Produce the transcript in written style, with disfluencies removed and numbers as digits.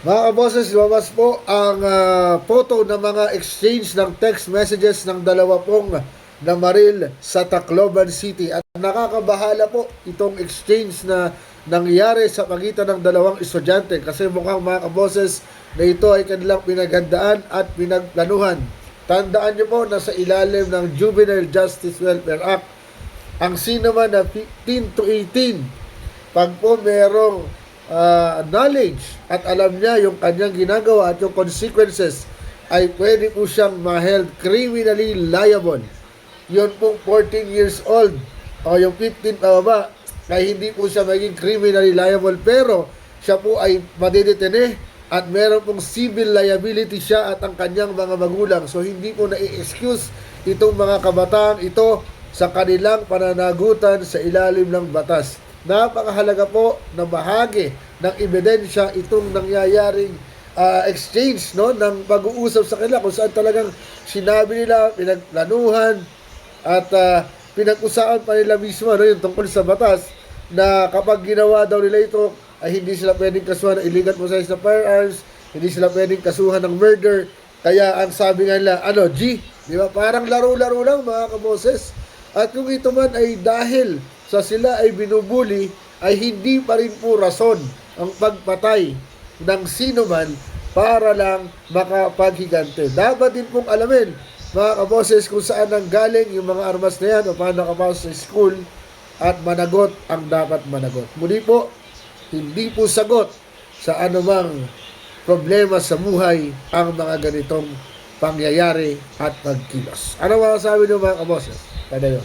Mga kaboses, lumabas po ang photo ng mga exchange ng text messages ng dalawa pong namaril sa Tacloban City. At nakakabahala po itong exchange na nangyari sa pagitan ng dalawang estudyante kasi mukhang mga kaboses na ito ay kanilang pinaghandaan at pinagplanuhan. Tandaan niyo po na sa ilalim ng Juvenile Justice Welfare Act, ang sino man na 15 to 18, pag po merong knowledge at alam niya yung kanyang ginagawa at yung consequences, ay pwede po siyang ma-held criminally liable. Yun pong 14 years old o yung 15 pababa ay hindi po siya maging criminally liable, pero siya po ay madidetene at meron pong civil liability siya at ang kanyang mga magulang. So hindi po na-excuse itong mga kabataan ito sa kanilang pananagutan sa ilalim ng batas. Napakahalaga po na bahagi ng ebidensya itong nangyayaring exchange, no, ng pag-uusap sa kanila kung saan talagang sinabi nila, pinagplanuhan at pinag-usapan pa nila mismo, no, yung tungkol sa batas na kapag ginawa daw nila ito ay hindi sila pwedeng kasuhan ng illegal possession of firearms, hindi sila pwedeng kasuhan ng murder. Kaya ang sabi nga nila, di ba? Parang laro-laro lang mga kaboses. At kung ito man ay dahil sa sila ay binubuli, ay hindi pa rin po rason ang pagpatay ng sino man para lang makapaghigante. Dapat din pong alamin, mga kaboses, kung saan nanggaling yung mga armas na yan o paano nakapasok sa school at managot ang dapat managot. Muli po, hindi po sagot sa anumang problema sa buhay ang mga ganitong pangyayari at pagkilos. Ano masasabi niyo mga kaboses? Kada yun.